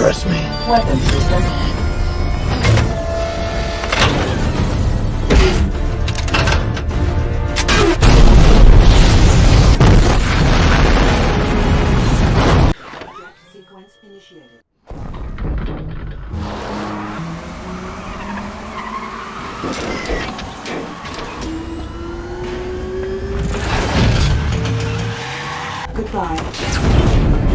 Trust me. Weapon system. Sequence initiated. Goodbye.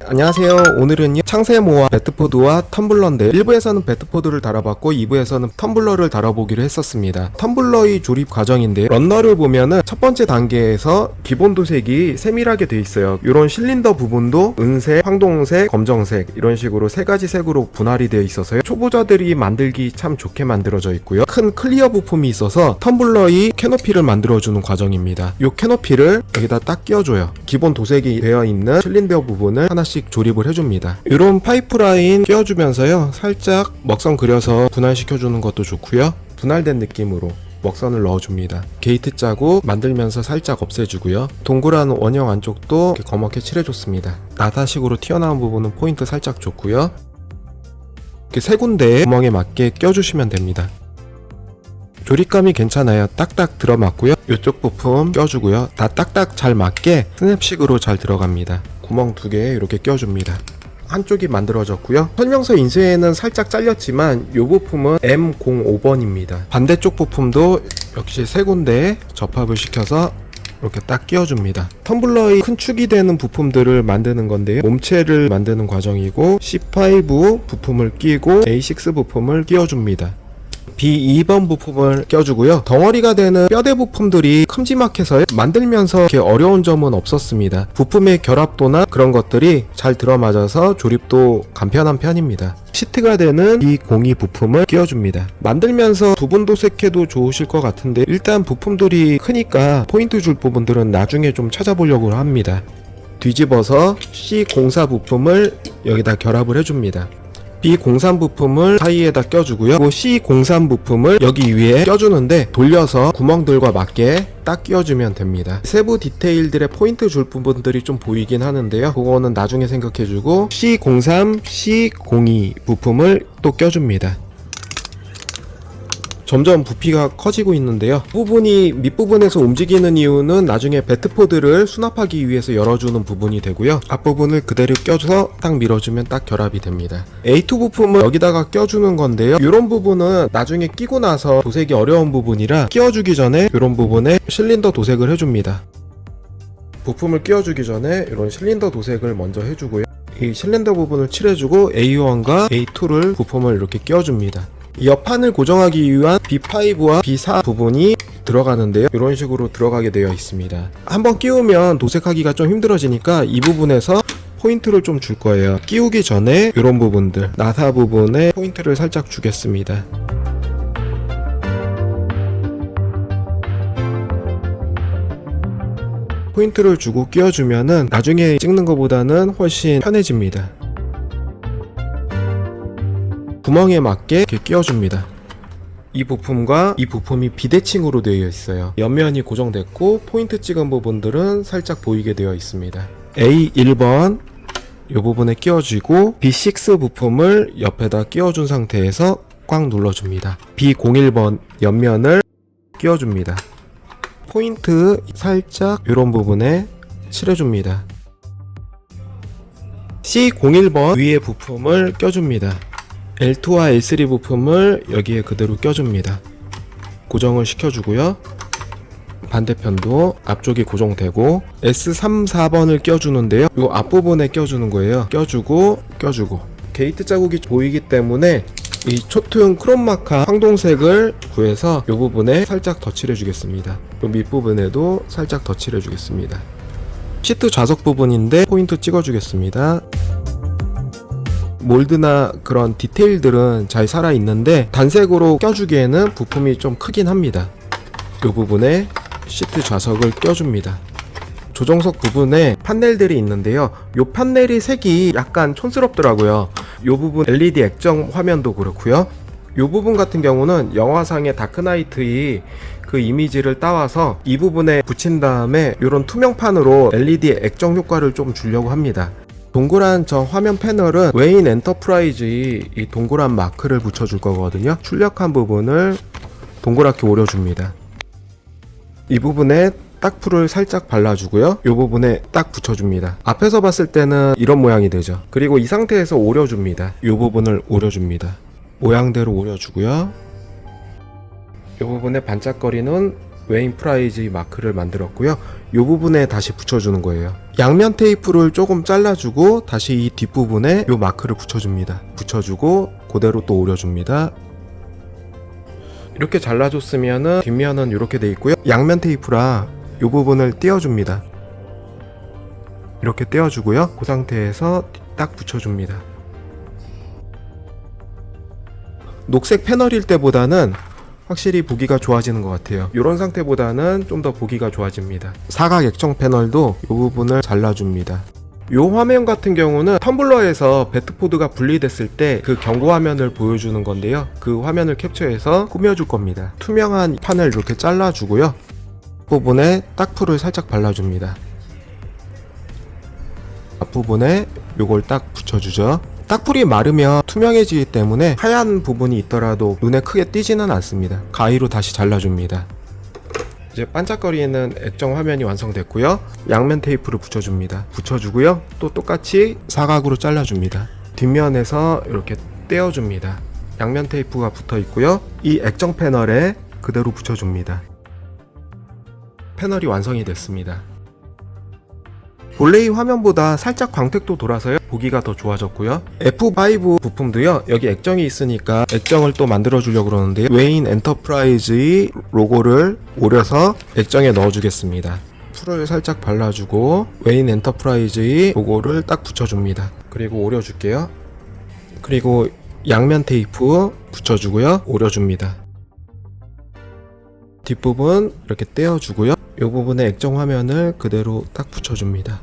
안녕하세요. 오늘은요 창세모와 배트포드와 텀블러인데 1부에서는 배트포드를 달아봤고 2부에서는 텀블러를 달아보기로 했었습니다. 텀블러의 조립 과정인데 런너를 보면은 첫 번째 단계에서 기본 도색이 세밀하게 돼 있어요. 이런 실린더 부분도 은색, 황동색, 검정색 이런 식으로 세 가지 색으로 분할이 되어 있어서요. 초보자들이 만들기 참 좋게 만들어져 있고요. 큰 클리어 부품이 있어서 텀블러의 캐노피를 만들어주는 과정입니다. 이 캐노피를 여기다 딱 끼워줘요. 기본 도색이 되어 있는 실린더 부분을 하나씩 조립을 해줍니다. 이런 파이프라인 끼워주면서요 살짝 먹선 그려서 분할시켜주는 것도 좋고요. 분할된 느낌으로 먹선을 넣어줍니다. 게이트 자국 만들면서 살짝 없애주고요. 동그란 원형 안쪽도 이렇게 검게 칠해줬습니다. 나사식으로 튀어나온 부분은 포인트 살짝 줬고요. 이렇게 세 군데에 구멍에 맞게 껴주시면 됩니다. 조립감이 괜찮아요. 딱딱 들어맞고요. 이쪽 부품 껴주고요. 다 딱딱 잘 맞게 스냅식으로 잘 들어갑니다. 구멍 두 개 이렇게 껴줍니다. 한쪽이 만들어졌고요. 설명서 인쇄에는 살짝 잘렸지만 이 부품은 M05번입니다. 반대쪽 부품도 역시 세 군데에 접합을 시켜서 이렇게 딱 끼워줍니다. 텀블러의 큰 축이 되는 부품들을 만드는 건데요. 몸체를 만드는 과정이고 C5 부품을 끼고 A6 부품을 끼워줍니다. B2번 부품을 껴주고요. 덩어리가 되는 뼈대 부품들이 큼지막해서 만들면서 이렇게 어려운 점은 없었습니다. 부품의 결합도나 그런 것들이 잘 들어맞아서 조립도 간편한 편입니다. 시트가 되는 B02 부품을 끼워줍니다. 만들면서 부분 도색해도 좋으실 것 같은데 일단 부품들이 크니까 포인트 줄 부분들은 나중에 좀 찾아보려고 합니다. 뒤집어서 C04 부품을 여기다 결합을 해줍니다. B03 부품을 사이에다 껴주고요. C03 부품을 여기 위에 껴주는데 돌려서 구멍들과 맞게 딱 끼워주면 됩니다. 세부 디테일들의 포인트 줄 부분들이 좀 보이긴 하는데요. 그거는 나중에 생각해주고 C03, C02 부품을 또 껴줍니다. 점점 부피가 커지고 있는데요. 부분이 밑부분에서 움직이는 이유는 나중에 배트포드를 수납하기 위해서 열어주는 부분이 되고요. 앞부분을 그대로 껴줘서 딱 밀어주면 딱 결합이 됩니다. A2 부품은 여기다가 껴주는 건데요. 이런 부분은 나중에 끼고 나서 도색이 어려운 부분이라 끼워주기 전에 이런 부분에 실린더 도색을 해줍니다. 부품을 끼워주기 전에 이런 실린더 도색을 먼저 해주고요. 이 실린더 부분을 칠해주고 A1과 A2를 부품을 이렇게 끼워줍니다. 옆판을 고정하기 위한 B5와 B4 부분이 들어가는데요. 이런 식으로 들어가게 되어 있습니다. 한번 끼우면 도색하기가 좀 힘들어지니까 이 부분에서 포인트를 좀 줄 거예요. 끼우기 전에 이런 부분들, 나사 부분에 포인트를 살짝 주겠습니다. 포인트를 주고 끼워주면은 나중에 찍는 것보다는 훨씬 편해집니다. 구멍에 맞게 이렇게 끼워줍니다. 이 부품과 이 부품이 비대칭으로 되어 있어요. 옆면이 고정됐고 포인트 찍은 부분들은 살짝 보이게 되어 있습니다. A1번 이 부분에 끼워주고 B6 부품을 옆에다 끼워준 상태에서 꽉 눌러줍니다. B01번 옆면을 끼워줍니다. 포인트 살짝 이런 부분에 칠해줍니다. C01번 위에 부품을 껴줍니다. L2와 L3 부품을 여기에 그대로 껴줍니다. 고정을 시켜주고요. 반대편도 앞쪽이 고정되고 S3, 4번을 껴주는데요. 이 앞부분에 껴주는 거예요. 껴주고 게이트 자국이 보이기 때문에 이 초트용 크롬마카 황동색을 구해서 이 부분에 살짝 덧칠해 주겠습니다. 이 밑부분에도 살짝 덧칠해 주겠습니다. 시트 좌석 부분인데 포인트 찍어 주겠습니다. 몰드나 그런 디테일들은 잘 살아있는데 단색으로 껴주기에는 부품이 좀 크긴 합니다. 이 부분에 시트 좌석을 껴줍니다. 조정석 부분에 판넬들이 있는데요. 이 판넬이 색이 약간 촌스럽더라고요. 이 부분 LED 액정 화면도 그렇고요. 이 부분 같은 경우는 영화상의 다크나이트의 그 이미지를 따와서 이 부분에 붙인 다음에 이런 투명판으로 LED 액정 효과를 좀 주려고 합니다. 동그란 저 화면 패널은 웨인 엔터프라이즈의 이 동그란 마크를 붙여줄 거거든요. 출력한 부분을 동그랗게 오려줍니다. 이 부분에 딱풀을 살짝 발라주고요. 이 부분에 딱 붙여줍니다. 앞에서 봤을 때는 이런 모양이 되죠. 그리고 이 상태에서 오려줍니다. 이 부분을 오려줍니다. 모양대로 오려주고요. 이 부분에 반짝거리는 웨인 프라이즈의 마크를 만들었고요. 이 부분에 다시 붙여주는 거예요. 양면 테이프를 조금 잘라주고 다시 이 뒷부분에 이 마크를 붙여줍니다. 붙여주고 그대로 또 오려줍니다. 이렇게 잘라줬으면은 뒷면은 이렇게 돼 있고요. 양면 테이프라 이 부분을 띄워줍니다. 이렇게 띄워주고요. 그 상태에서 딱 붙여줍니다. 녹색 패널일 때보다는 확실히 보기가 좋아지는 것 같아요. 이런 상태보다는 좀 더 보기가 좋아집니다. 사각 액정 패널도 이 부분을 잘라줍니다. 이 화면 같은 경우는 텀블러에서 베트포드가 분리됐을 때 그 경고 화면을 보여주는 건데요. 그 화면을 캡처해서 꾸며줄 겁니다. 투명한 판을 이렇게 잘라주고요. 앞부분에 딱풀을 살짝 발라줍니다. 앞부분에 요걸 딱 붙여주죠. 딱풀이 마르면 투명해지기 때문에 하얀 부분이 있더라도 눈에 크게 띄지는 않습니다. 가위로 다시 잘라줍니다. 이제 반짝거리는 액정 화면이 완성됐고요. 양면 테이프를 붙여줍니다. 붙여주고요. 또 똑같이 사각으로 잘라줍니다. 뒷면에서 이렇게 떼어줍니다. 양면 테이프가 붙어 있고요. 이 액정 패널에 그대로 붙여줍니다. 패널이 완성이 됐습니다. 본래의 화면보다 살짝 광택도 돌아서요. 보기가 더 좋아졌고요. F5 부품도요. 여기 액정이 있으니까 액정을 또 만들어 주려고 그러는데요. 웨인 엔터프라이즈의 로고를 오려서 액정에 넣어 주겠습니다. 풀을 살짝 발라주고 웨인 엔터프라이즈의 로고를 딱 붙여줍니다. 그리고 오려줄게요. 그리고 양면 테이프 붙여주고요. 오려줍니다. 뒷부분 이렇게 떼어주고요. 이 부분에 액정 화면을 그대로 딱 붙여줍니다.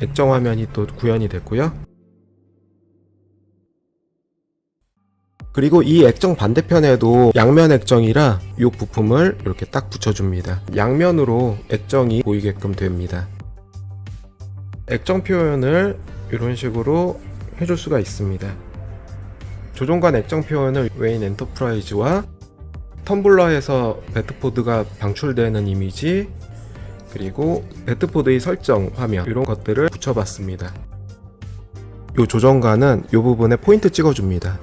액정 화면이 또 구현이 됐고요. 그리고 이 액정 반대편에도 양면 액정이라 이 부품을 이렇게 딱 붙여줍니다. 양면으로 액정이 보이게끔 됩니다. 액정 표현을 이런 식으로 해줄 수가 있습니다. 조종관 액정 표현을 웨인 엔터프라이즈와 텀블러에서 베트포드가 방출되는 이미지, 그리고 베트포드의 설정 화면, 이런 것들을 붙여봤습니다. 이 조정관은 이 부분에 포인트 찍어줍니다.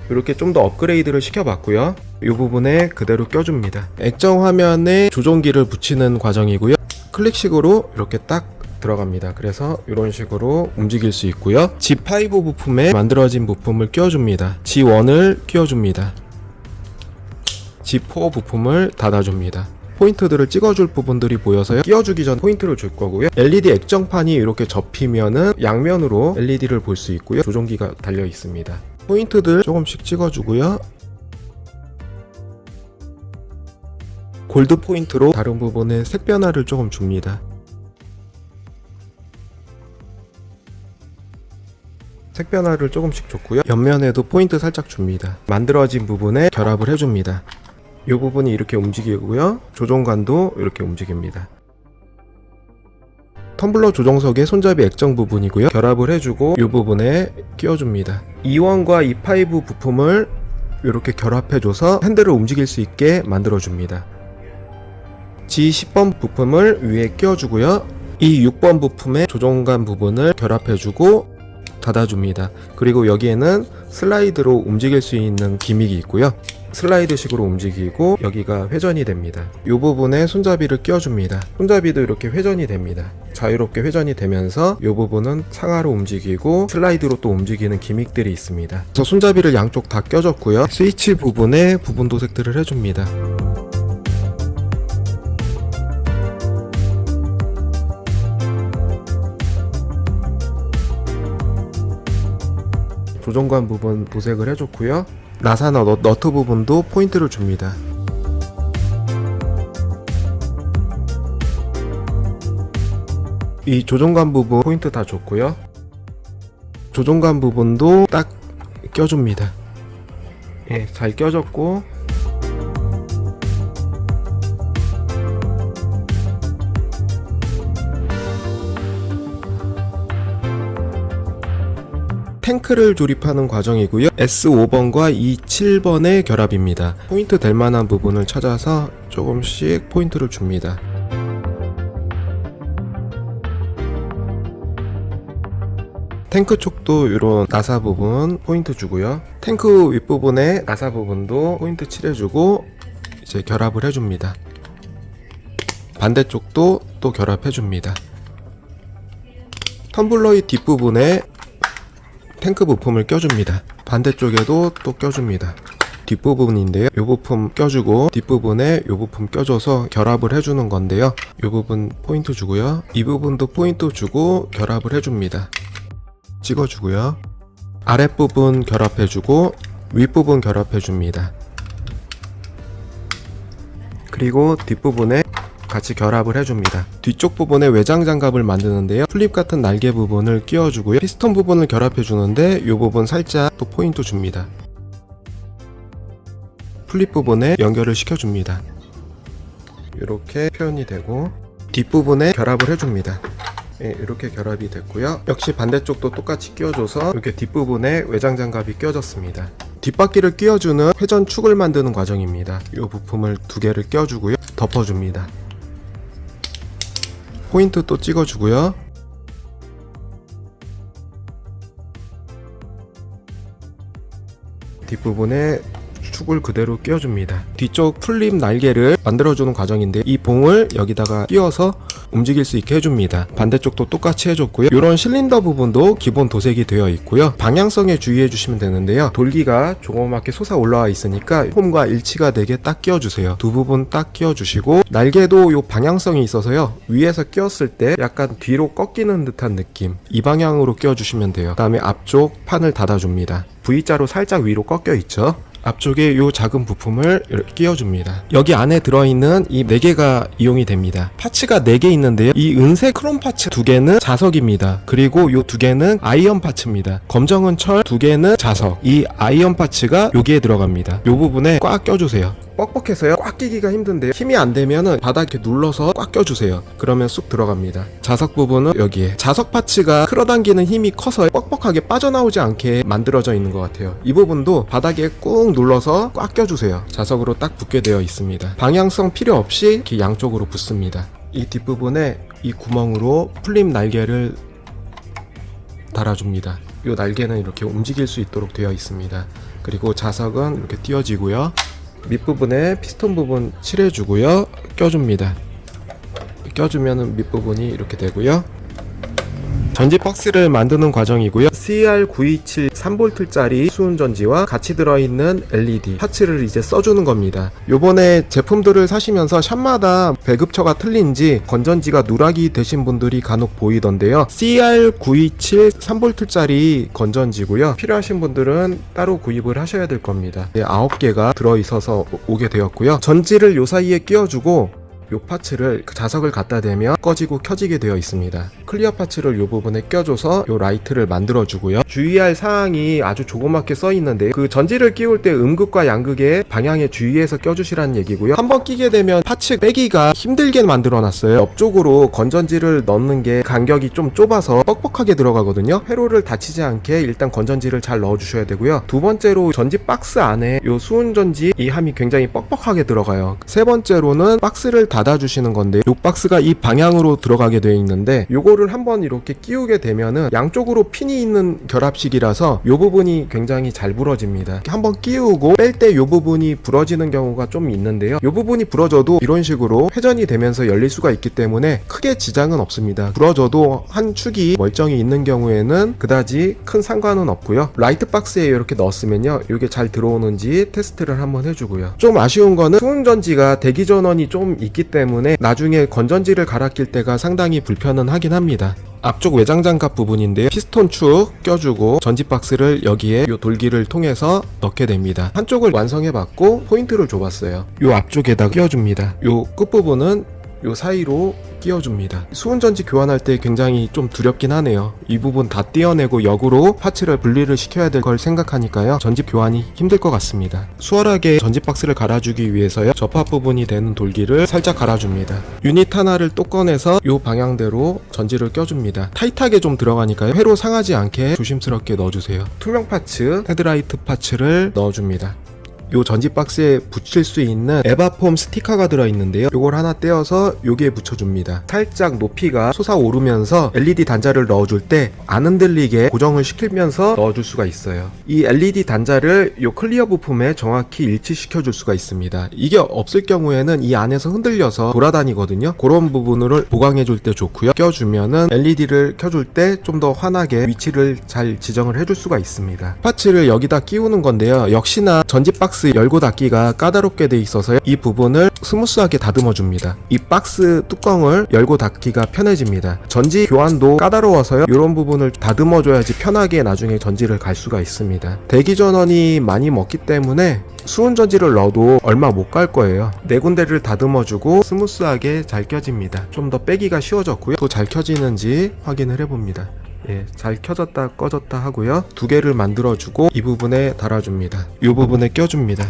이렇게 좀 더 업그레이드를 시켜봤고요. 이 부분에 그대로 껴줍니다. 액정 화면에 조종기를 붙이는 과정이고요. 클릭식으로 이렇게 딱 들어갑니다. 그래서 이런 식으로 움직일 수 있고요. G5 부품에 만들어진 부품을 끼워줍니다. G1을 끼워줍니다. G4 부품을 닫아줍니다. 포인트들을 찍어줄 부분들이 보여서요. 끼워주기 전 포인트를 줄 거고요. LED 액정판이 이렇게 접히면은 양면으로 LED를 볼 수 있고요. 조종기가 달려 있습니다. 포인트들 조금씩 찍어주고요. 골드 포인트로 다른 부분에 색 변화를 조금 줍니다. 색 변화를 조금씩 줬고요. 옆면에도 포인트 살짝 줍니다. 만들어진 부분에 결합을 해줍니다. 이 부분이 이렇게 움직이고요. 조종관도 이렇게 움직입니다. 텀블러 조정석의 손잡이 액정 부분이고요. 결합을 해주고 이 부분에 끼워줍니다. E1과 E5 부품을 이렇게 결합해줘서 핸들을 움직일 수 있게 만들어줍니다. G10번 부품을 위에 끼워주고요. 이 6번 부품의 조종관 부분을 결합해주고 닫아줍니다. 그리고 여기에는 슬라이드로 움직일 수 있는 기믹이 있고요. 슬라이드식으로 움직이고 여기가 회전이 됩니다. 이 부분에 손잡이를 끼워줍니다. 손잡이도 이렇게 회전이 됩니다. 자유롭게 회전이 되면서 이 부분은 상하로 움직이고 슬라이드로 또 움직이는 기믹들이 있습니다. 그래서 손잡이를 양쪽 다 껴줬고요. 스위치 부분에 부분 도색들을 해줍니다. 조종관 부분 도색을 해줬고요. 나사나 너트 부분도 포인트를 줍니다. 이 조종관 부분 포인트 다 줬고요. 조종관 부분도 딱 껴줍니다. 예, 잘 껴졌고, 탱크를 조립하는 과정이고요. S5번과 E7번의 결합입니다. 포인트 될 만한 부분을 찾아서 조금씩 포인트를 줍니다. 탱크 쪽도 이런 나사 부분 포인트 주고요. 탱크 윗부분에 나사 부분도 포인트 칠해주고 이제 결합을 해줍니다. 반대쪽도 또 결합해줍니다. 텀블러의 뒷부분에 탱크 부품을 껴줍니다. 반대쪽에도 또 껴줍니다. 뒷부분인데요. 이 부품 껴주고 뒷부분에 이 부품 껴줘서 결합을 해주는 건데요. 이 부분 포인트 주고요. 이 부분도 포인트 주고 결합을 해줍니다. 찍어주고요. 아랫부분 결합해주고 윗부분 결합해줍니다. 그리고 뒷부분에 같이 결합을 해줍니다. 뒤쪽 부분에 외장 장갑을 만드는데요. 플립 같은 날개 부분을 끼워주고요. 피스톤 부분을 결합해주는데 이 부분 살짝 또 포인트 줍니다. 플립 부분에 연결을 시켜줍니다. 이렇게 표현이 되고 뒷부분에 결합을 해줍니다. 예, 이렇게 결합이 됐고요. 역시 반대쪽도 똑같이 끼워줘서 이렇게 뒷부분에 외장 장갑이 끼워졌습니다. 뒷바퀴를 끼워주는 회전 축을 만드는 과정입니다. 이 부품을 두 개를 끼워주고요. 덮어줍니다. 포인트 또 찍어주고요. 뒷부분에 축을 그대로 끼워줍니다. 뒤쪽 풀립 날개를 만들어주는 과정인데 이 봉을 여기다가 끼워서 움직일 수 있게 해줍니다. 반대쪽도 똑같이 해줬고요. 이런 실린더 부분도 기본 도색이 되어 있고요. 방향성에 주의해 주시면 되는데요. 돌기가 조그맣게 솟아 올라와 있으니까 홈과 일치가 되게 딱 끼워주세요. 두 부분 딱 끼워주시고 날개도 이 방향성이 있어서요. 위에서 끼웠을 때 약간 뒤로 꺾이는 듯한 느낌, 이 방향으로 끼워주시면 돼요. 그 다음에 앞쪽 판을 닫아줍니다. V자로 살짝 위로 꺾여 있죠. 앞쪽에 요 작은 부품을 이렇게 끼워줍니다. 여기 안에 들어있는 이 4개가 이용이 됩니다. 파츠가 4개 있는데요. 이 은색 크롬 파츠 2개는 자석입니다. 그리고 요 2개는 아이언 파츠입니다. 검정은 철, 2개는 자석. 이 아이언 파츠가 여기에 들어갑니다. 요 부분에 꽉 껴주세요. 뻑뻑해서요. 꽉 끼기가 힘든데요. 힘이 안 되면은 바닥에 눌러서 꽉 껴주세요. 그러면 쑥 들어갑니다. 자석 부분은 여기에. 자석 파츠가 끌어당기는 힘이 커서 뻑뻑하게 빠져나오지 않게 만들어져 있는 것 같아요. 이 부분도 바닥에 꾹 눌러서 꽉 껴주세요. 자석으로 딱 붙게 되어 있습니다. 방향성 필요 없이 이렇게 양쪽으로 붙습니다. 이 뒷부분에 이 구멍으로 풀립 날개를 달아줍니다. 이 날개는 이렇게 움직일 수 있도록 되어 있습니다. 그리고 자석은 이렇게 띄워지고요. 밑부분에 피스톤 부분 칠해주고요. 껴줍니다. 껴주면 밑부분이 이렇게 되고요. 전지 박스를 만드는 과정이고요. CR927 3V짜리 수은 전지와 같이 들어있는 LED 파츠를 이제 써주는 겁니다. 요번에 제품들을 사시면서 샵마다 배급처가 틀린지 건전지가 누락이 되신 분들이 간혹 보이던데요. CR927 3V짜리 건전지고요. 필요하신 분들은 따로 구입을 하셔야 될 겁니다. 9개가 들어있어서 오게 되었고요. 전지를 요 사이에 끼워주고 요 파츠를 자석을 갖다 대면 꺼지고 켜지게 되어 있습니다. 클리어 파츠를 요 부분에 껴줘서 요 라이트를 만들어 주고요. 주의할 사항이 아주 조그맣게 써 있는데 그 전지를 끼울 때 음극과 양극의 방향에 주의해서 껴주시라는 얘기고요. 한번 끼게 되면 파츠 빼기가 힘들게 만들어 놨어요. 옆쪽으로 건전지를 넣는 게 간격이 좀 좁아서 뻑뻑하게 들어가거든요. 회로를 다치지 않게 일단 건전지를 잘 넣어 주셔야 되고요. 두 번째로 전지 박스 안에 요 수은 전지 이 함이 굉장히 뻑뻑하게 들어가요. 세 번째로는 박스를 닫아주시는 건데 요 박스가 이 방향으로 들어가게 되어 있는데 요거를 한번 이렇게 끼우게 되면은 양쪽으로 핀이 있는 결합식이라서 요 부분이 굉장히 잘 부러집니다. 한번 끼우고 뺄 때 요 부분이 부러지는 경우가 좀 있는데요. 요 부분이 부러져도 이런 식으로 회전이 되면서 열릴 수가 있기 때문에 크게 지장은 없습니다. 부러져도 한 축이 멀쩡히 있는 경우에는 그다지 큰 상관은 없고요. 라이트 박스에 이렇게 넣었으면요. 이게 잘 들어오는지 테스트를 한번 해주고요. 좀 아쉬운 거는 수은 전지가 대기 전원이 좀 있기 때문에 나중에 건전지를 갈아 낄 때가 상당히 불편은 하긴 합니다. 앞쪽 외장장갑 부분인데요. 피스톤 축 껴주고 전지 박스를 여기에 요 돌기를 통해서 넣게 됩니다. 한쪽을 완성해봤고 포인트를 줘봤어요. 요 앞쪽에다 끼워줍니다. 요 끝부분은 요 사이로 끼워줍니다. 수은전지 교환할 때 굉장히 좀 두렵긴 하네요. 이 부분 다 떼어내고 역으로 파츠를 분리를 시켜야 될 걸 생각하니까요, 전지 교환이 힘들 것 같습니다. 수월하게 전지 박스를 갈아주기 위해서요, 접합 부분이 되는 돌기를 살짝 갈아줍니다. 유닛 하나를 또 꺼내서 요 방향대로 전지를 껴줍니다. 타이트하게 좀 들어가니까요, 회로 상하지 않게 조심스럽게 넣어주세요. 투명 파츠, 헤드라이트 파츠를 넣어줍니다. 요 전지 박스에 붙일 수 있는 에바폼 스티커가 들어있는데요, 요걸 하나 떼어서 여기에 붙여줍니다. 살짝 높이가 솟아오르면서 LED 단자를 넣어줄 때 안 흔들리게 고정을 시키면서 넣어줄 수가 있어요. 이 LED 단자를 요 클리어 부품에 정확히 일치시켜 줄 수가 있습니다. 이게 없을 경우에는 이 안에서 흔들려서 돌아다니거든요. 그런 부분을 보강해 줄 때 좋고요, 껴주면은 LED를 켜줄 때 좀 더 환하게 위치를 잘 지정을 해줄 수가 있습니다. 파츠를 여기다 끼우는 건데요, 역시나 전지 박스 열고 닫기가 까다롭게 돼 있어서 이 부분을 스무스하게 다듬어 줍니다. 이 박스 뚜껑을 열고 닫기가 편해집니다. 전지 교환도 까다로워서요, 이런 부분을 다듬어 줘야지 편하게 나중에 전지를 갈 수가 있습니다. 대기 전원이 많이 먹기 때문에 수은 전지를 넣어도 얼마 못 갈 거예요. 네 군데를 다듬어 주고 스무스하게 잘 껴집니다. 좀 더 빼기가 쉬워졌고요, 또 잘 켜지는지 확인을 해봅니다. 예, 잘 켜졌다 꺼졌다 하고요, 두 개를 만들어주고 이 부분에 달아줍니다. 이 부분에 껴줍니다.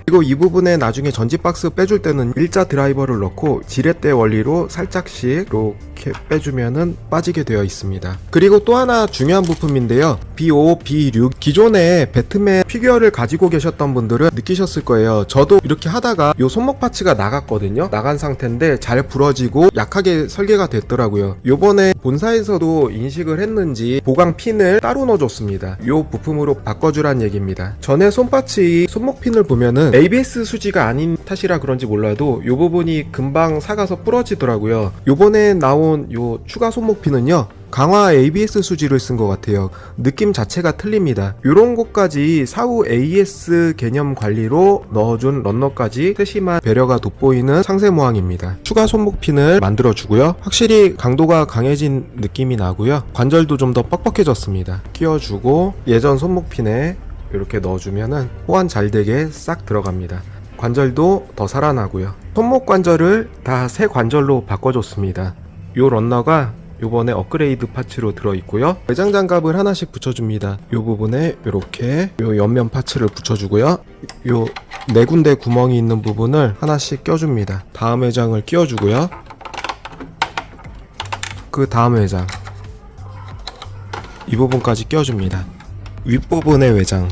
그리고 이 부분에 나중에 전지 박스 빼줄 때는 일자 드라이버를 넣고 지렛대 원리로 살짝씩 이렇게 빼주면은 빠지게 되어 있습니다. 그리고 또 하나 중요한 부품인데요, B5, B6, 기존에 배트맨 피규어를 가지고 계셨던 분들은 느끼셨을 거예요. 저도 이렇게 하다가 요 손목 파츠가 나갔거든요. 나간 상태인데 잘 부러지고 약하게 설계가 됐더라고요. 요번에 본사에서도 인식을 했는지 보강 핀을 따로 넣어줬습니다. 요 부품으로 바꿔주란 얘기입니다. 전에 손파츠 손목 핀을 보면은 ABS 수지가 아닌 탓이라 그런지 몰라도 요 부분이 금방 사가서 부러지더라고요. 요번에 나온 요 추가 손목핀은요, 강화 ABS 수지를 쓴 것 같아요. 느낌 자체가 틀립니다. 요런 곳까지 사후 AS 개념 관리로 넣어준 런너까지 세심한 배려가 돋보이는 상세 모양입니다. 추가 손목핀을 만들어주고요, 확실히 강도가 강해진 느낌이 나고요, 관절도 좀 더 뻑뻑해졌습니다. 끼워주고 예전 손목핀에 이렇게 넣어주면은 호환 잘 되게 싹 들어갑니다. 관절도 더 살아나고요. 손목 관절을 다 새 관절로 바꿔줬습니다. 요 런너가 요번에 업그레이드 파츠로 들어있고요, 외장 장갑을 하나씩 붙여줍니다. 요 부분에 이렇게 요 옆면 파츠를 붙여주고요, 요 네 군데 구멍이 있는 부분을 하나씩 껴줍니다. 다음 외장을 끼워주고요, 그 다음 외장 이 부분까지 끼워줍니다. 윗부분의 외장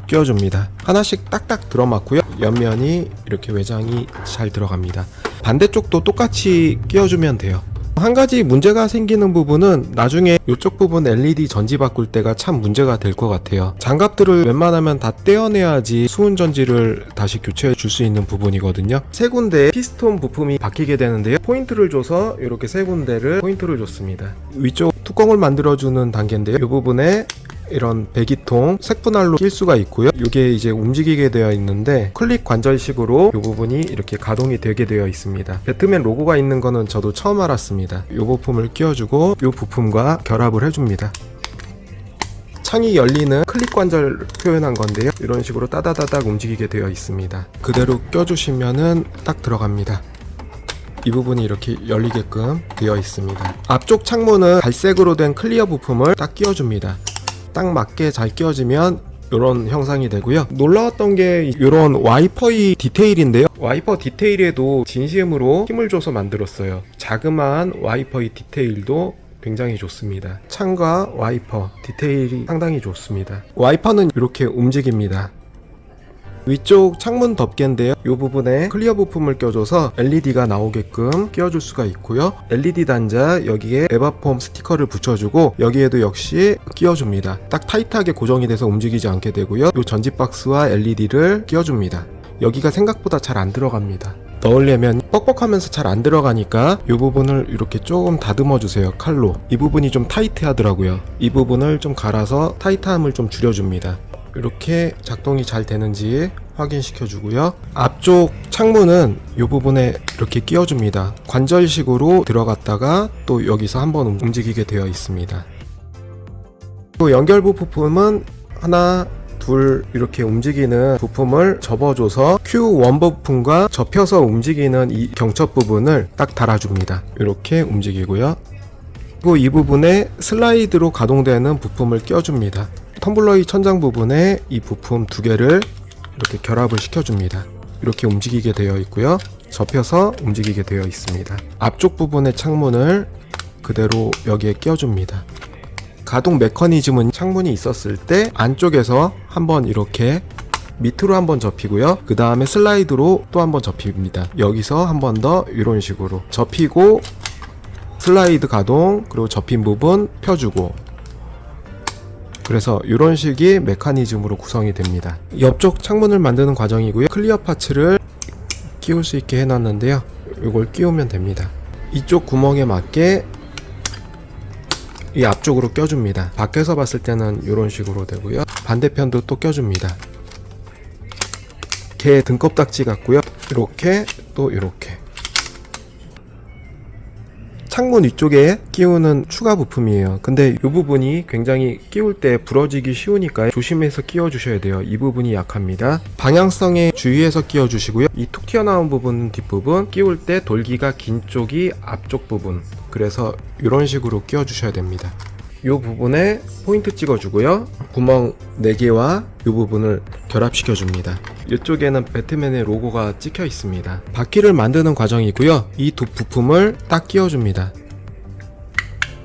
끼워줍니다. 하나씩 딱딱 들어맞고요, 옆면이 이렇게 외장이 잘 들어갑니다. 반대쪽도 똑같이 끼워주면 돼요. 한 가지 문제가 생기는 부분은 나중에 이쪽 부분 LED 전지 바꿀 때가 참 문제가 될 것 같아요. 장갑들을 웬만하면 다 떼어내야지 수은 전지를 다시 교체해 줄 수 있는 부분이거든요. 세 군데 피스톤 부품이 바뀌게 되는데요, 포인트를 줘서 이렇게 세 군데를 포인트를 줬습니다. 위쪽 뚜껑을 만들어주는 단계인데요, 이 부분에 이런 배기통 색분할로 낄 수가 있고요, 이게 이제 움직이게 되어 있는데 클릭 관절식으로 이 부분이 이렇게 가동이 되게 되어 있습니다. 배트맨 로고가 있는 거는 저도 처음 알았습니다. 이 부품을 끼워주고 이 부품과 결합을 해줍니다. 창이 열리는 클릭 관절 표현한 건데요, 이런 식으로 따다다닥 움직이게 되어 있습니다. 그대로 껴주시면은 딱 들어갑니다. 이 부분이 이렇게 열리게끔 되어 있습니다. 앞쪽 창문은 갈색으로 된 클리어 부품을 딱 끼워줍니다. 딱 맞게 잘 끼워지면 이런 형상이 되고요. 놀라웠던 게 이런 와이퍼의 디테일인데요, 와이퍼 디테일에도 진심으로 힘을 줘서 만들었어요. 자그마한 와이퍼의 디테일도 굉장히 좋습니다. 창과 와이퍼 디테일이 상당히 좋습니다. 와이퍼는 이렇게 움직입니다. 위쪽 창문 덮개인데요, 이 부분에 클리어 부품을 껴줘서 LED가 나오게끔 끼워줄 수가 있고요, LED 단자 여기에 에바폼 스티커를 붙여주고 여기에도 역시 끼워줍니다. 딱 타이트하게 고정이 돼서 움직이지 않게 되고요, 이 전지 박스와 LED를 끼워줍니다. 여기가 생각보다 잘 안 들어갑니다. 넣으려면 뻑뻑하면서 잘 안 들어가니까 이 부분을 이렇게 조금 다듬어 주세요, 칼로. 이 부분이 좀 타이트하더라고요. 이 부분을 좀 갈아서 타이트함을 좀 줄여줍니다. 이렇게 작동이 잘 되는지 확인시켜 주고요, 앞쪽 창문은 이 부분에 이렇게 끼워줍니다. 관절식으로 들어갔다가 또 여기서 한번 움직이게 되어 있습니다. 또 연결부 부품은 하나, 둘 이렇게 움직이는 부품을 접어줘서 Q1 부품과 접혀서 움직이는 이 경첩 부분을 딱 달아줍니다. 이렇게 움직이고요. 그리고 이 부분에 슬라이드로 가동되는 부품을 껴줍니다. 텀블러의 천장 부분에 이 부품 두 개를 이렇게 결합을 시켜줍니다. 이렇게 움직이게 되어 있고요. 접혀서 움직이게 되어 있습니다. 앞쪽 부분의 창문을 그대로 여기에 껴줍니다. 가동 메커니즘은 창문이 있었을 때 안쪽에서 한번 이렇게 밑으로 한번 접히고요. 그 다음에 슬라이드로 또 한번 접힙니다. 여기서 한 번 더 이런 식으로 접히고 슬라이드 가동, 그리고 접힌 부분 펴주고, 그래서 이런 식의 메커니즘으로 구성이 됩니다. 옆쪽 창문을 만드는 과정이고요. 클리어 파츠를 끼울 수 있게 해놨는데요. 이걸 끼우면 됩니다. 이쪽 구멍에 맞게 이 앞쪽으로 껴줍니다. 밖에서 봤을 때는 이런 식으로 되고요. 반대편도 또 껴줍니다. 개 등껍딱지 같고요. 이렇게 또 이렇게. 창문 위쪽에 끼우는 추가 부품이에요. 근데 이 부분이 굉장히 끼울 때 부러지기 쉬우니까 조심해서 끼워 주셔야 돼요. 이 부분이 약합니다. 방향성에 주의해서 끼워 주시고요. 이 툭 튀어나온 부분 뒷부분 끼울 때 돌기가 긴 쪽이 앞쪽 부분, 그래서 이런 식으로 끼워 주셔야 됩니다. 이 부분에 포인트 찍어 주고요. 구멍 4개와 이 부분을 결합시켜 줍니다. 이쪽에는 배트맨의 로고가 찍혀 있습니다. 바퀴를 만드는 과정이고요. 이 두 부품을 딱 끼워 줍니다.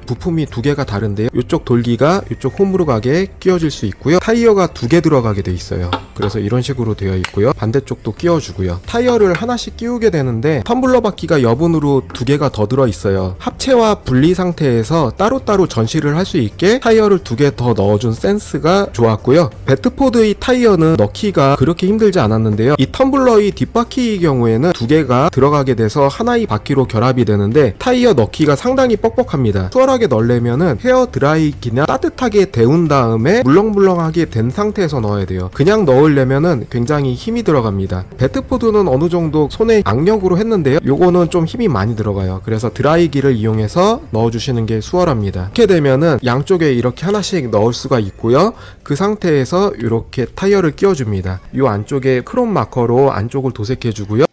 부품이 두 개가 다른데요. 이쪽 돌기가 이쪽 홈으로 가게 끼워질 수 있고요. 타이어가 2개 들어가게 돼 있어요. 그래서 이런 식으로 되어 있고요. 반대쪽도 끼워주고요. 타이어를 하나씩 끼우게 되는데 텀블러 바퀴가 여분으로 2개가 더 들어 있어요. 합체와 분리 상태에서 따로따로 전시를 할 수 있게 타이어를 2개 더 넣어준 센스가 좋았고요. 배트포드의 타이어는 넣기가 그렇게 힘들지 않았는데요. 이 텀블러의 뒷바퀴의 경우에는 2개가 들어가게 돼서 하나의 바퀴로 결합이 되는데 타이어 넣기가 상당히 뻑뻑합니다. 수월하게 넣으려면은 헤어 드라이기나 따뜻하게 데운 다음에 물렁물렁하게 된 상태에서 넣어야 돼요. 그냥 넣으려면은 굉장히 힘이 들어갑니다. 배트포드는 어느 정도 손에 악력으로 했는데요. 요거는 좀 힘이 많이 들어가요. 그래서 드라이기를 이용해서 넣어주시는 게 수월합니다. 이렇게 되면은 양쪽에 이렇게 하나씩 넣을 수가 있고요. 그 상태에서 이렇게 타이어를 끼워줍니다. 요 안쪽에 크롬 마커로 안쪽을 도색해주고요.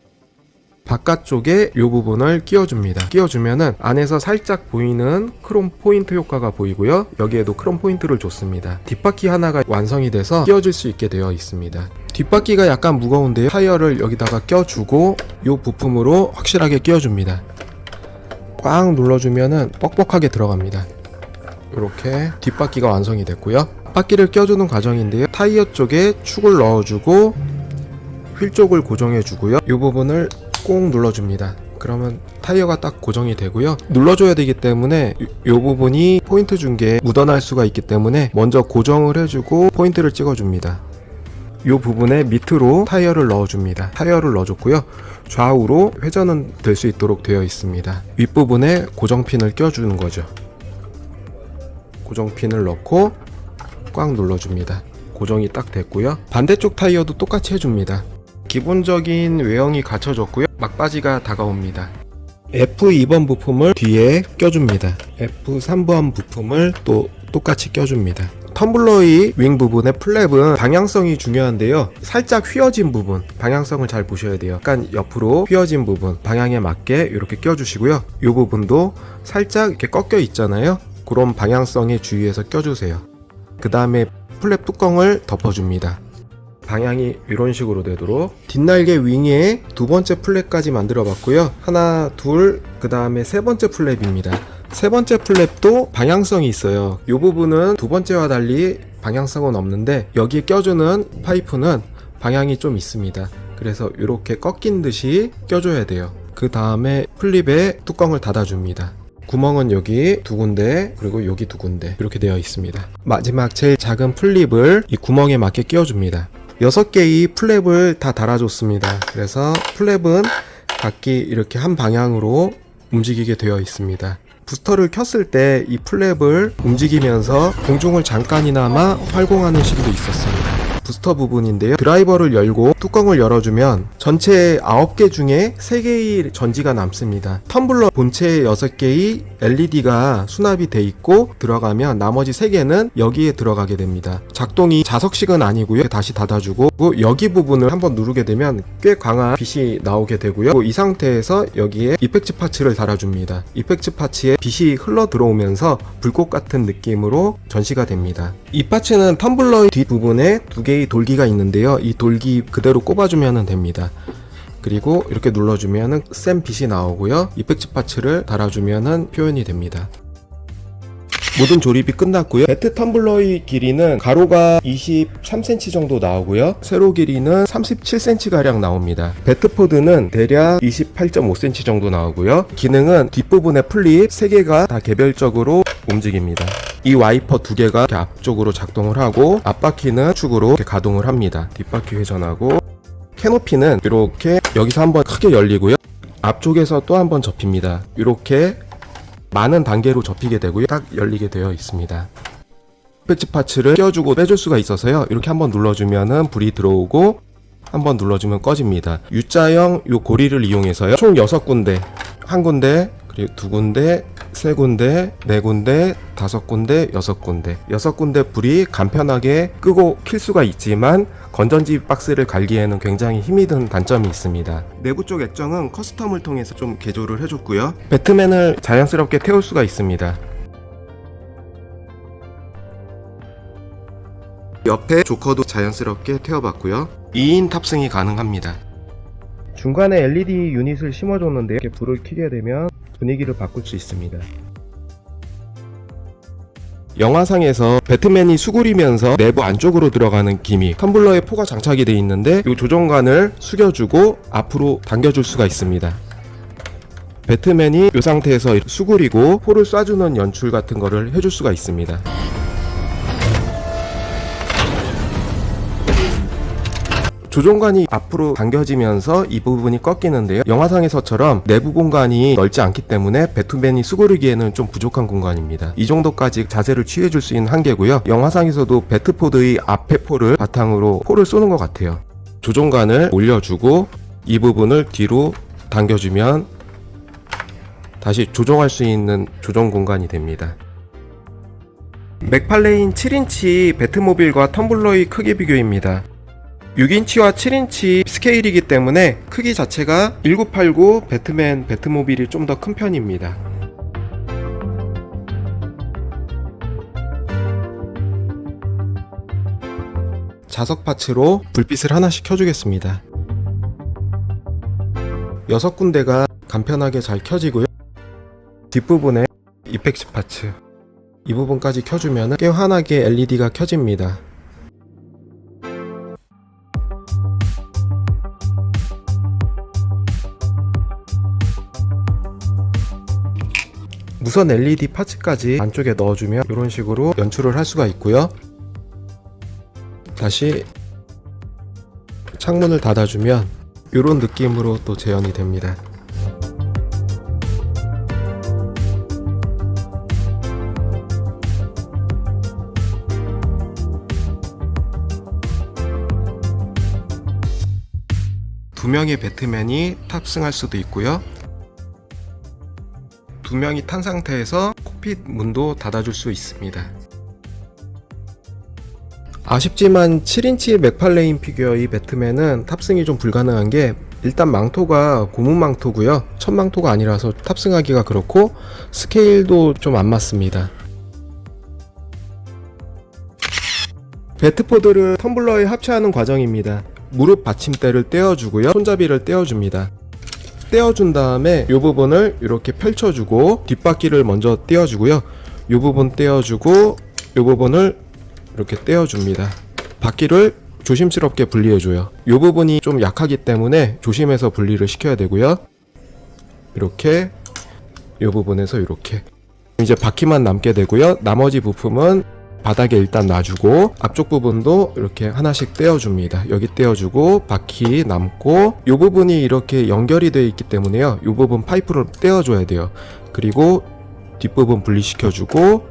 바깥쪽에 이 부분을 끼워줍니다. 끼워주면은 안에서 살짝 보이는 크롬 포인트 효과가 보이고요. 여기에도 크롬 포인트를 줬습니다. 뒷바퀴 하나가 완성이 돼서 끼워질 수 있게 되어 있습니다. 뒷바퀴가 약간 무거운데요. 타이어를 여기다가 껴주고 이 부품으로 확실하게 끼워줍니다. 꽉 눌러주면은 뻑뻑하게 들어갑니다. 이렇게 뒷바퀴가 완성이 됐고요. 바퀴를 껴주는 과정인데요. 타이어 쪽에 축을 넣어주고 휠 쪽을 고정해주고요. 이 부분을 꼭 눌러줍니다. 그러면 타이어가 딱 고정이 되고요. 눌러줘야 되기 때문에 이 부분이 포인트 준 게 묻어날 수가 있기 때문에 먼저 고정을 해주고 포인트를 찍어줍니다. 이 부분에 밑으로 타이어를 넣어줍니다. 타이어를 넣어줬고요. 좌우로 회전은 될 수 있도록 되어 있습니다. 윗부분에 고정핀을 껴주는 거죠. 고정핀을 넣고 꽉 눌러줍니다. 고정이 딱 됐고요. 반대쪽 타이어도 똑같이 해줍니다. 기본적인 외형이 갖춰졌고요. 막바지가 다가옵니다. F2번 부품을 뒤에 껴줍니다. F3번 부품을 또 똑같이 껴줍니다. 텀블러의 윙 부분의 플랩은 방향성이 중요한데요. 살짝 휘어진 부분, 방향성을 잘 보셔야 돼요. 약간 옆으로 휘어진 부분, 방향에 맞게 이렇게 껴주시고요. 이 부분도 살짝 이렇게 꺾여 있잖아요. 그런 방향성에 주의해서 껴주세요. 그 다음에 플랩 뚜껑을 덮어줍니다. 방향이 이런 식으로 되도록 뒷날개 윙에 2번째 플랩까지 만들어 봤고요. 하나, 둘, 그 다음에 3번째 플랩입니다. 3번째 플랩도 방향성이 있어요. 이 부분은 2번째와 달리 방향성은 없는데 여기에 껴주는 파이프는 방향이 좀 있습니다. 그래서 이렇게 꺾인 듯이 껴줘야 돼요. 그 다음에 플립에 뚜껑을 닫아줍니다. 구멍은 여기 2군데, 그리고 여기 2군데 이렇게 되어 있습니다. 마지막 제일 작은 플립을 이 구멍에 맞게 끼워줍니다. 6개의 플랩을 다 달아줬습니다. 그래서 플랩은 각기 이렇게 한 방향으로 움직이게 되어 있습니다. 부스터를 켰을 때 이 플랩을 움직이면서 공중을 잠깐이나마 활공하는 식으로 있었습니다. 부스터 부분인데요. 드라이버를 열고 뚜껑을 열어주면 전체 9개 중에 3개의 전지가 남습니다. 텀블러 본체 6개의 LED가 수납이 돼 있고 들어가면 나머지 3개는 여기에 들어가게 됩니다. 작동이 자석식은 아니고요. 다시 닫아주고 여기 부분을 한번 누르게 되면 꽤 강한 빛이 나오게 되고요. 이 상태에서 여기에 이펙트 파츠를 달아줍니다. 이펙트 파츠에 빛이 흘러 들어오면서 불꽃 같은 느낌으로 전시가 됩니다. 이 파츠는 텀블러의 뒷부분에 2개의 돌기가 있는데요. 이 돌기 그대로 꼽아주면 됩니다. 그리고 이렇게 눌러주면 센 빛이 나오고요. 이펙트 파츠를 달아주면 표현이 됩니다. 모든 조립이 끝났고요. 배트 텀블러의 길이는 가로가 23cm 정도 나오고요. 세로 길이는 37cm 가량 나옵니다. 배트포드는 대략 28.5cm 정도 나오고요. 기능은 뒷부분의 플립 3개가 다 개별적으로 움직입니다. 이 와이퍼 2개가 이렇게 앞쪽으로 작동을 하고 앞바퀴는 축으로 이렇게 가동을 합니다. 뒷바퀴 회전하고 캐노피는 이렇게 여기서 한번 크게 열리고요. 앞쪽에서 또 한번 접힙니다. 이렇게 많은 단계로 접히게 되고요. 딱 열리게 되어 있습니다. 이펙트 파츠를 껴주고 빼줄 수가 있어서요. 이렇게 한번 눌러주면 불이 들어오고 한번 눌러주면 꺼집니다. U자형 요 고리를 이용해서요. 총 6군데, 1군데, 그리고 2군데, 3군데, 4군데, 5군데, 6군데 6군데 불이 간편하게 끄고 킬 수가 있지만 건전지 박스를 갈기에는 굉장히 힘이 든 단점이 있습니다. 내부 쪽 액정은 커스텀을 통해서 좀 개조를 해줬고요. 배트맨을 자연스럽게 태울 수가 있습니다. 옆에 조커도 자연스럽게 태워봤고요. 2인 탑승이 가능합니다. 중간에 LED 유닛을 심어줬는데요. 이렇게 불을 켜게 되면 분위기를 바꿀 수 있습니다. 영화상에서 배트맨이 수그리면서 내부 안쪽으로 들어가는 기믹, 텀블러에 포가 장착이 되어 있는데 이 조종관을 숙여주고 앞으로 당겨줄 수가 있습니다. 배트맨이 이 상태에서 수그리고 포를 쏴주는 연출 같은 거를 해줄 수가 있습니다. 조종관이 앞으로 당겨지면서 이 부분이 꺾이는데요. 영화상에서처럼 내부 공간이 넓지 않기 때문에 배트맨이 수그리기에는 좀 부족한 공간입니다. 이 정도까지 자세를 취해줄 수 있는 한계고요. 영화상에서도 배트포드의 앞에 포를 바탕으로 포를 쏘는 것 같아요. 조종관을 올려주고 이 부분을 뒤로 당겨주면 다시 조종할 수 있는 조종 공간이 됩니다. 맥팔레인 7인치 배트모빌과 텀블러의 크기 비교입니다. 6인치와 7인치 스케일이기 때문에 크기 자체가 1989 배트맨 배트모빌이 좀 더 큰 편입니다. 자석 파츠로 불빛을 하나씩 켜주겠습니다. 6군데가 간편하게 잘 켜지고요. 뒷부분에 이펙트 파츠 이 부분까지 켜주면 꽤 환하게 LED가 켜집니다. 무선 LED 파츠까지 안쪽에 넣어주면 이런 식으로 연출을 할 수가 있고요. 다시 창문을 닫아주면 이런 느낌으로 또 재현이 됩니다. 두 명의 배트맨이 탑승할 수도 있고요. 2명이 탄 상태에서 콕핏 문도 닫아줄 수 있습니다. 아쉽지만 7인치 맥팔레인 피규어의 배트맨은 탑승이 좀 불가능한 게 일단 망토가 고무 망토고요. 천 망토가 아니라서 탑승하기가 그렇고 스케일도 좀 안 맞습니다. 배트포드를 텀블러에 합체하는 과정입니다. 무릎 받침대를 떼어주고요. 손잡이를 떼어줍니다. 떼어준 다음에 이 부분을 이렇게 펼쳐주고 뒷바퀴를 먼저 떼어주고요. 이 부분 떼어주고 이 부분을 이렇게 떼어줍니다. 바퀴를 조심스럽게 분리해줘요. 이 부분이 좀 약하기 때문에 조심해서 분리를 시켜야 되고요. 이렇게 이 부분에서 이렇게 이제 바퀴만 남게 되고요. 나머지 부품은 바닥에 일단 놔주고 앞쪽 부분도 이렇게 하나씩 떼어줍니다. 여기 떼어주고 바퀴 남고 이 부분이 이렇게 연결이 되어 있기 때문에요. 이 부분 파이프로 떼어줘야 돼요. 그리고 뒷부분 분리시켜주고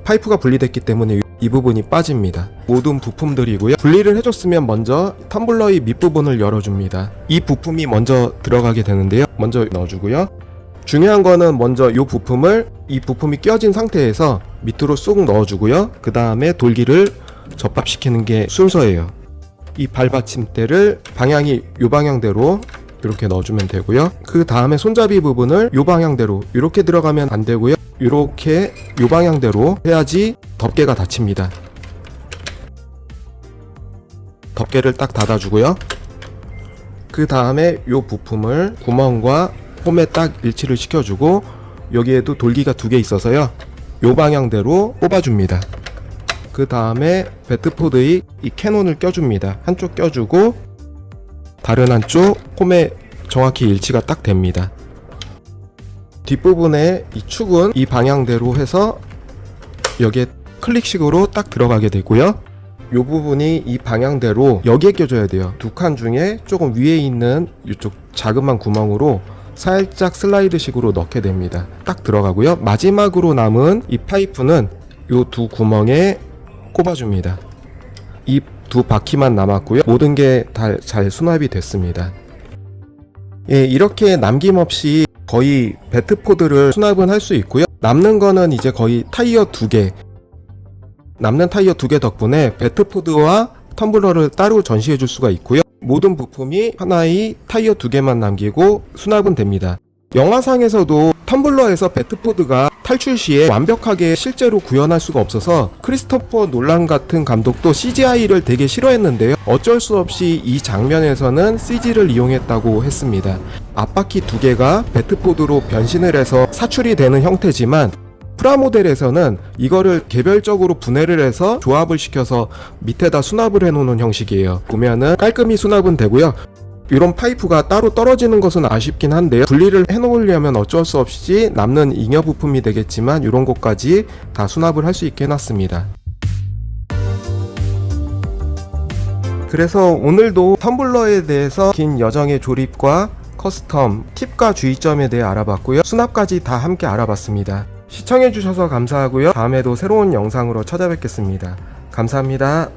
파이프가 분리됐기 때문에 이 부분이 빠집니다. 모든 부품들이고요. 분리를 해줬으면 먼저 텀블러의 밑부분을 열어줍니다. 이 부품이 먼저 들어가게 되는데요. 먼저 넣어주고요. 중요한 거는 먼저 이 부품이 껴진 상태에서 밑으로 쏙 넣어주고요. 그 다음에 돌기를 접합시키는 게 순서예요. 이 발받침대를 방향이 이 방향대로 이렇게 넣어주면 되고요. 그 다음에 손잡이 부분을 이 방향대로 이렇게 들어가면 안 되고요. 이렇게 이 방향대로 해야지 덮개가 닫힙니다. 덮개를 딱 닫아주고요. 그 다음에 이 부품을 구멍과 홈에 딱 일치를 시켜주고 여기에도 돌기가 2개 있어서요. 이 방향대로 뽑아줍니다. 그 다음에 배트포드의 이 캐논을 껴줍니다. 한쪽 껴주고 다른 한쪽 홈에 정확히 일치가 딱 됩니다. 뒷부분에 이 축은 이 방향대로 해서 여기에 클릭식으로 딱 들어가게 되고요. 이 부분이 이 방향대로 여기에 껴줘야 돼요. 2칸 중에 조금 위에 있는 이쪽 자그만 구멍으로 살짝 슬라이드식으로 넣게 됩니다. 딱 들어가고요. 마지막으로 남은 이 파이프는 이 2 구멍에 꼽아줍니다. 이 2 바퀴만 남았고요. 모든 게 다 잘 수납이 됐습니다. 예, 이렇게 남김없이 거의 배트포드를 수납은 할 수 있고요. 남는 거는 이제 거의 타이어 2개. 남는 타이어 2개 덕분에 배트포드와 텀블러를 따로 전시해 줄 수가 있고요. 모든 부품이 하나의 타이어 2개만 남기고 수납은 됩니다. 영화상에서도 텀블러에서 배트포드가 탈출 시에 완벽하게 실제로 구현할 수가 없어서 크리스토퍼 놀란 같은 감독도 CGI를 되게 싫어했는데요. 어쩔 수 없이 이 장면에서는 CG를 이용했다고 했습니다. 앞바퀴 2개가 배트포드로 변신을 해서 사출이 되는 형태지만 프라모델에서는 이거를 개별적으로 분해를 해서 조합을 시켜서 밑에다 수납을 해놓는 형식이에요. 보면은 깔끔히 수납은 되고요. 이런 파이프가 따로 떨어지는 것은 아쉽긴 한데요. 분리를 해놓으려면 어쩔 수 없이 남는 잉여 부품이 되겠지만 이런 것까지 다 수납을 할 수 있게 해놨습니다. 그래서 오늘도 텀블러에 대해서 긴 여정의 조립과 커스텀, 팁과 주의점에 대해 알아봤고요. 수납까지 다 함께 알아봤습니다. 시청해주셔서 감사하고요. 다음에도 새로운 영상으로 찾아뵙겠습니다. 감사합니다.